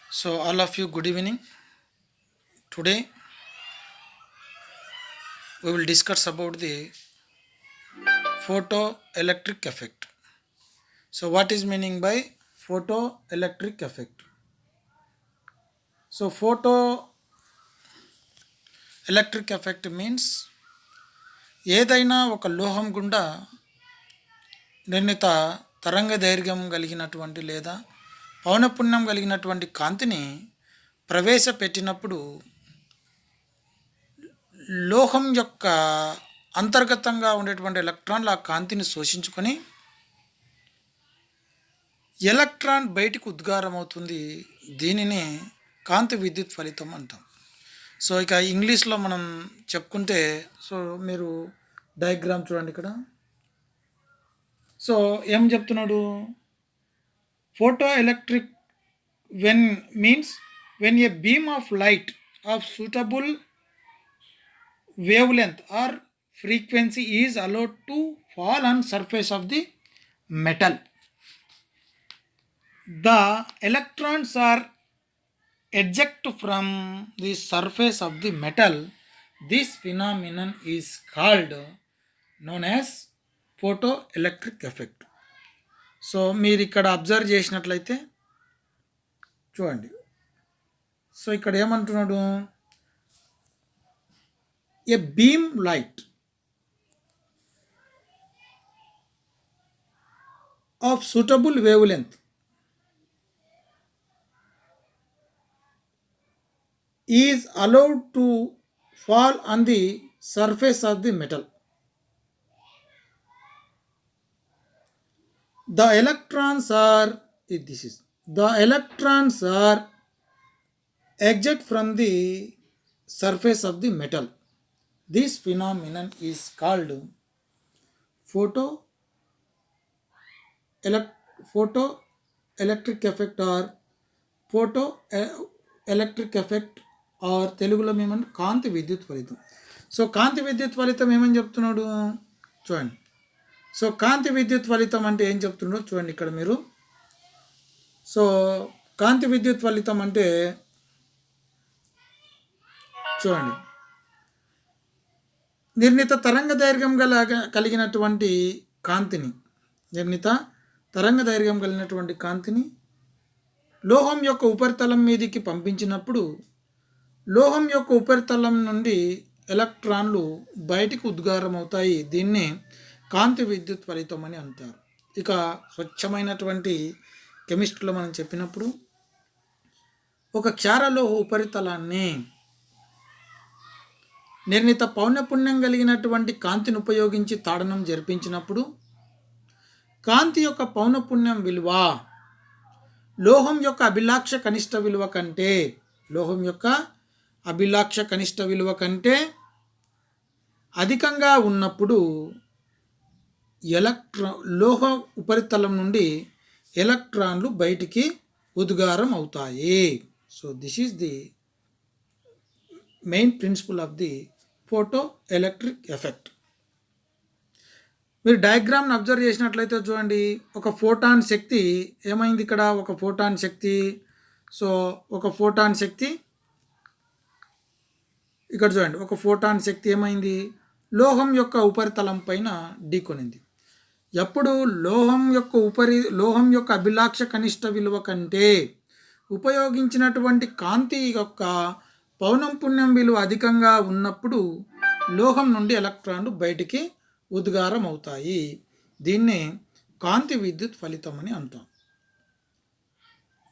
So, all of you, good evening. Today, we will discuss about the photoelectric effect. So, what is meaning by photoelectric effect? So, photoelectric effect means ఏదైనా ఒక లోహం గుండా నిర్ణీత తరంగ దైర్ఘ్యం కలిగినటువంటి లేదా పౌనపున్యం కలిగినటువంటి కాంతిని ప్రవేశపెట్టినప్పుడు లోహం యొక్క అంతర్గతంగా ఉండేటువంటి ఎలక్ట్రాన్లు ఆ కాంతిని శోషించుకొని ఎలక్ట్రాన్ బయటికి ఉద్గారం అవుతుంది. దీనిని కాంతి విద్యుత్ ఫలితం అంటాం. సో ఇక ఇంగ్లీష్లో మనం చెప్పుకుంటే, సో మీరు డయాగ్రామ్ చూడండి ఇక్కడ. సో ఏం చెప్తున్నాడు? Photo electric when means when a beam of light of suitable wavelength or frequency is allowed to fall on surface of the metal. The electrons are ejected from the surface of the metal. This phenomenon is called known as photoelectric effect. So మీరు ఇక్కడ observe చేసినట్లయితే చూడండి. So ఇక్కడ ఏమంటున్నాడు? A beam light of suitable wavelength is allowed to fall on the surface of the metal. The electrons are ejected from the surface of the metal. This phenomenon is called photoelectric effect or photoelectric effect or తెలుగులో ఏమన్నా కాంతి విద్యుత్ ఫలితం. So కాంతి విద్యుత్ ఫలితం ఏమని చెప్తున్నాడు చూడండి. So కాంతి విద్యుత్ ఫలితం అంటే ఏం చెప్తున్నాడో చూడండి ఇక్కడ మీరు. సో కాంతి విద్యుత్ ఫలితం అంటే చూడండి, నిర్ణీత తరంగ దైర్ఘ్యం కలిగినటువంటి కాంతిని లోహం యొక్క ఉపరితలం మీదికి పంపించినప్పుడు లోహం యొక్క ఉపరితలం నుండి ఎలక్ట్రాన్లు బయటికి ఉద్గారం అవుతాయి. దీన్ని కాంతి విద్యుత్ ఫలితం అని అంటారు. ఇక స్వచ్ఛమైనటువంటి కెమిస్ట్రీలో మనం చెప్పినప్పుడు ఒక క్షారలోహ ఉపరితలాన్ని నిర్ణీత పౌనపున్యం కలిగినటువంటి కాంతిని ఉపయోగించి తాడనం జరిపించినప్పుడు కాంతి యొక్క పౌనపున్యం విలువ లోహం యొక్క అభిలాక్ష కనిష్ట విలువ కంటే అధికంగా ఉన్నప్పుడు లోహ ఉపరితలం నుండి ఎలక్ట్రాన్లు బయటికి ఉద్గారం అవుతాయి. So this is the main principle of the photoelectric effect. మీరు డయాగ్రామ్ని అబ్జర్వ్ చేసినట్లయితే చూడండి, ఒక ఫోటాన్ శక్తి ఏమైంది ఇక్కడ? ఒక ఫోటాన్ శక్తి ఇక్కడ చూడండి, ఒక ఫోటాన్ శక్తి ఏమైంది? లోహం యొక్క ఉపరితలం పైన ఢీకొనింది. ఎప్పుడు లోహం యొక్క అభిలాక్ష కనిష్ట విలువ కంటే ఉపయోగించినటువంటి కాంతి యొక్క పౌనఃపున్యం విలువ అధికంగా ఉన్నప్పుడు లోహం నుండి ఎలక్ట్రాన్లు బయటికి ఉద్గారం అవుతాయి. దీన్ని కాంతి విద్యుత్ ఫలితం అని అంటాం.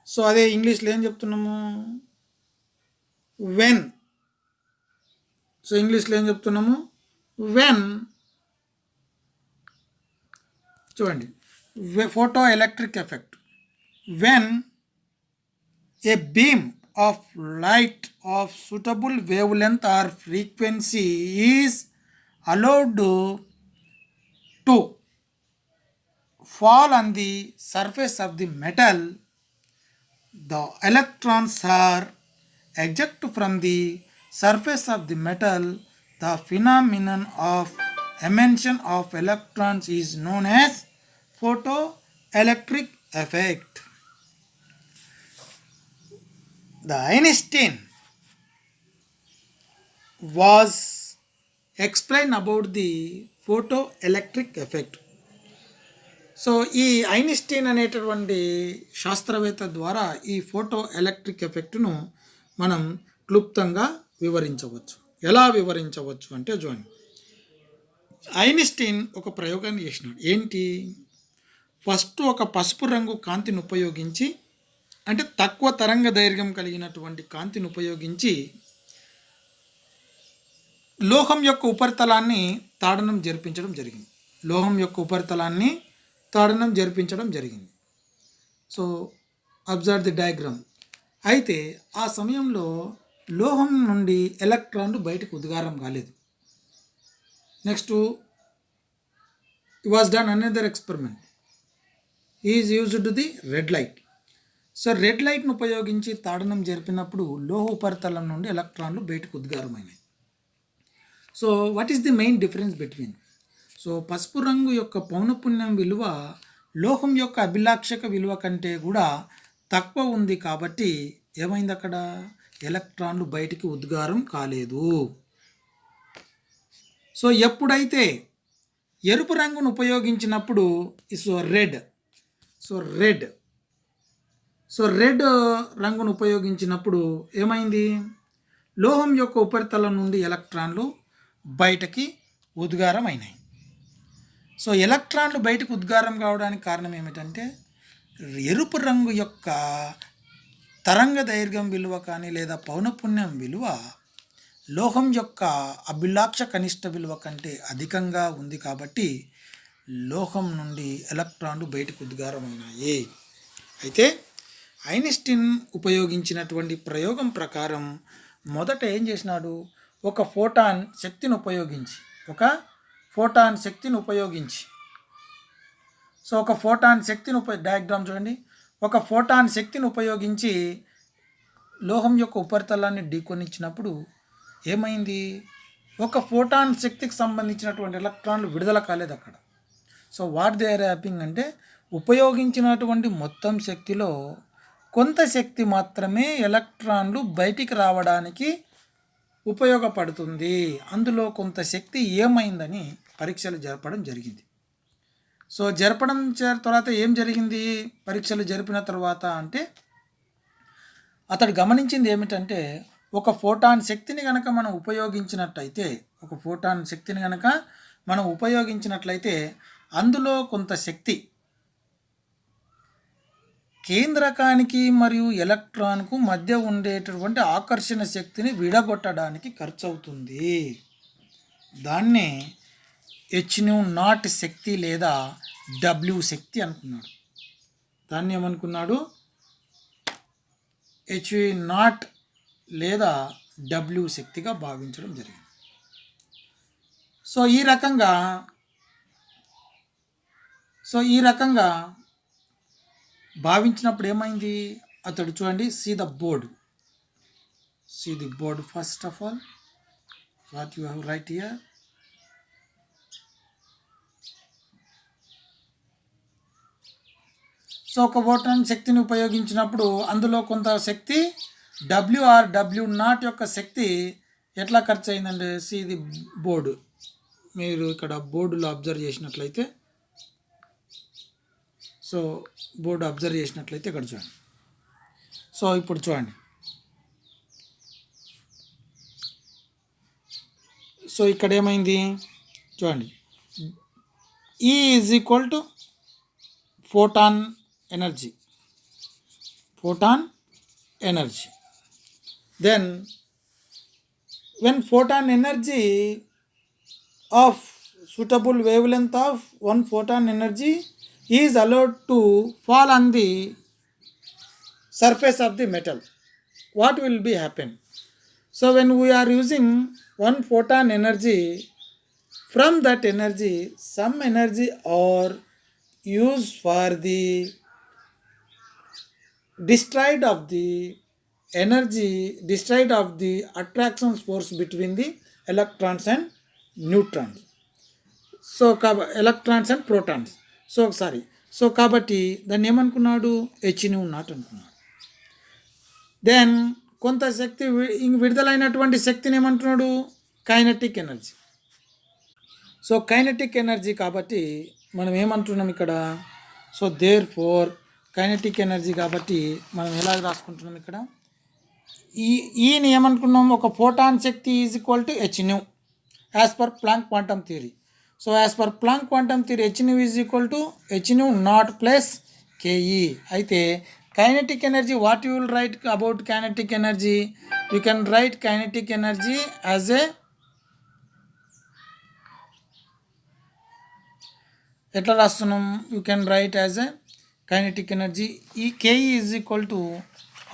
సో అదే ఇంగ్లీష్లో ఏం చెప్తున్నాము? వెన్ చూడండి, photo electric effect. When a beam of light of suitable wavelength or frequency is allowed to fall on the surface of the metal, the electrons are ejected from the surface of the metal. The phenomenon of emission of electrons is known as photoelectric effect. The Einstein was explain about the photoelectric effect. So ఈ Einstein అనేటటువంటి శాస్త్రవేత్త ద్వారా ఈ photo electric ఎఫెక్ట్ను మనం క్లుప్తంగా వివరించవచ్చు. ఎలా వివరించవచ్చు అంటే చూడండి, ఐన్స్టీన్ ఒక ప్రయోగాన్ని చేసినాడు. ఏంటి? ఫస్ట్ ఒక పసుపు రంగు కాంతిని ఉపయోగించి, అంటే తక్కువ తరంగ దైర్ఘ్యం కలిగినటువంటి కాంతిని ఉపయోగించి లోహం యొక్క ఉపరితలాన్ని తాడనం జరిపించడం జరిగింది. లోహం యొక్క ఉపరితలాన్ని తాడనం జరిపించడం జరిగింది. So observe the diagram. అయితే ఆ సమయంలో లోహం నుండి ఎలక్ట్రాన్లు బయటకు ఉద్గారం కాలేదు. Next was done another experiment. Is used the red light. So red లైట్ను ఉపయోగించి తాడనం జరిపినప్పుడు లోహ ఉపరితలం నుండి ఎలక్ట్రాన్లు బయటకు ఉద్గారమైనాయి. So what is the main difference between? So పసుపు రంగు యొక్క పౌనపున్యం విలువ లోహం యొక్క అభిలాక్షక విలువ కంటే కూడా తక్కువ ఉంది. కాబట్టి ఏమైంది? అక్కడ ఎలక్ట్రాన్లు బయటికి ఉద్గారం కాలేదు. సో ఎప్పుడైతే ఎరుపు రంగును ఉపయోగించినప్పుడు రెడ్ రంగును ఉపయోగించినప్పుడు ఏమైంది? లోహం యొక్క ఉపరితలం నుండి ఎలక్ట్రాన్లు బయటకి ఉద్గారం అయినాయి. సో ఎలక్ట్రాన్లు బయటకు ఉద్గారం కావడానికి కారణం ఏమిటంటే ఎరుపు రంగు యొక్క తరంగ దైర్ఘ్యం విలువ కానీ లేదా పౌనపున్యం విలువ లోహం యొక్క అభిలాక్ష కనిష్ట విలువ కంటే అధికంగా ఉంది. కాబట్టి లోహం నుండి ఎలక్ట్రాన్లు బయటకు ఉద్గారమైనాయి. అయితే ఐన్స్టీన్ ఉపయోగించినటువంటి ప్రయోగం ప్రకారం మొదట ఏం చేసినాడు? ఒక ఫోటాన్ శక్తిని ఉపయోగించి సో ఒక ఫోటాన్ శక్తిని డయాగ్రామ్ చూడండి. ఒక ఫోటాన్ శక్తిని ఉపయోగించి లోహం యొక్క ఉపరితలాన్ని ఢీకొనిచ్చినప్పుడు ఏమైంది? ఒక ఫోటాన్ శక్తికి సంబంధించినటువంటి ఎలక్ట్రాన్లు విడుదల కాలేదు అక్కడ. So what they are happening అంటే ఉపయోగించినటువంటి మొత్తం శక్తిలో కొంత శక్తి మాత్రమే ఎలక్ట్రాన్లు బయటికి రావడానికి ఉపయోగపడుతుంది. అందులో కొంత శక్తి ఏమైందని పరీక్షలు జరపడం జరిగింది. సో జరపడం తర్వాత ఏం జరిగింది? పరీక్షలు జరిపిన తర్వాత అంటే అతడు గమనించింది ఏమిటంటే ఒక ఫోటాన్ శక్తిని కనుక మనం ఉపయోగించినట్లయితే అందులో కొంత శక్తి కేంద్రకానికి మరియు ఎలక్ట్రాన్కు మధ్య ఉండేటటువంటి ఆకర్షణ శక్తిని విడగొట్టడానికి ఖర్చు అవుతుంది. దాన్నే H0 శక్తి లేదా W శక్తి అనుకున్నాడు. దాన్ని ఏమనుకున్నాడు? H0 లేదా W శక్తిగా భావించడం జరిగింది. సో ఈ రకంగా భావించినప్పుడు ఏమైంది? అతడు చూడండి, see the board first of all what you have write here. So ఒక ఫోటాన్ శక్తిని ఉపయోగించినప్పుడు అందులో కొంత శక్తి W0 యొక్క శక్తి ఎట్లా ఖర్చు అయిందంటే సీ ది బోర్డు. మీరు ఇక్కడ బోర్డులో అబ్జర్వ్ చేసినట్లయితే ఇక్కడ చూడండి. సో ఇప్పుడు చూడండి, సో ఇక్కడ ఏమైంది చూడండి. E is equal to photon energy. Then when photon energy of suitable wavelength of one photon energy is allowed to fall on the surface of the metal, what will be happen? So when we are using one photon energy, from that energy some energy are used for the destroyed of the attraction force between the electrons and neutrons. So electrons and protons. So కాబట్టి దాన్ని ఏమనుకున్నాడు? H0 అనుకున్నాడు. Then కొంత శక్తి విడుదలైనటువంటి శక్తిని ఏమంటున్నాడు? Kinetic energy. So kinetic energy కాబట్టి మనం ఏమంటున్నాం ఇక్కడ? So therefore kinetic energy కాబట్టి మనం ఎలా రాసుకుంటున్నాం ఇక్కడ? ఈని ఏమనుకున్నాం? ఒక ఫోటాన్ శక్తి is equal to h nu as per Planck quantum theory. So as per Planck quantum theory h nu is equal to h nu naught plus KE. అయితే kinetic energy, what you will write about kinetic energy? You can write kinetic energy as a, ఎట్లా రాస్తున్నాం? You can write as a kinetic energy ఈ KE is equal to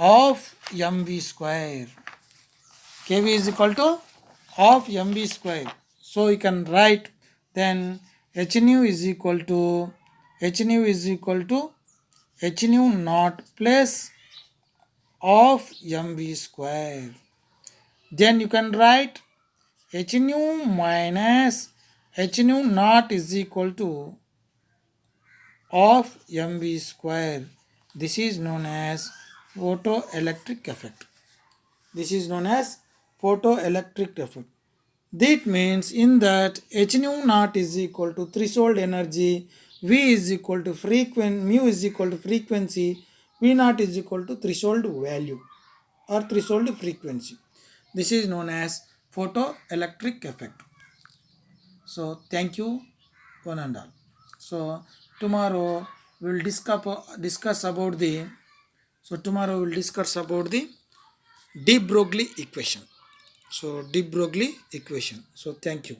half mv square. KE is equal to half mv square. So you can write then h nu is equal to h nu naught plus half mv square. Then you can write h nu minus h nu naught is equal to of mv square. This is known as photoelectric effect. This is known as photoelectric effect. That means in that h nu naught is equal to threshold energy, v is equal to mu is equal to frequency, v naught is equal to threshold value or threshold frequency. This is known as photoelectric effect. So thank you one and all. So tomorrow we will discuss about the de Broglie equation. So de Broglie equation. So thank you.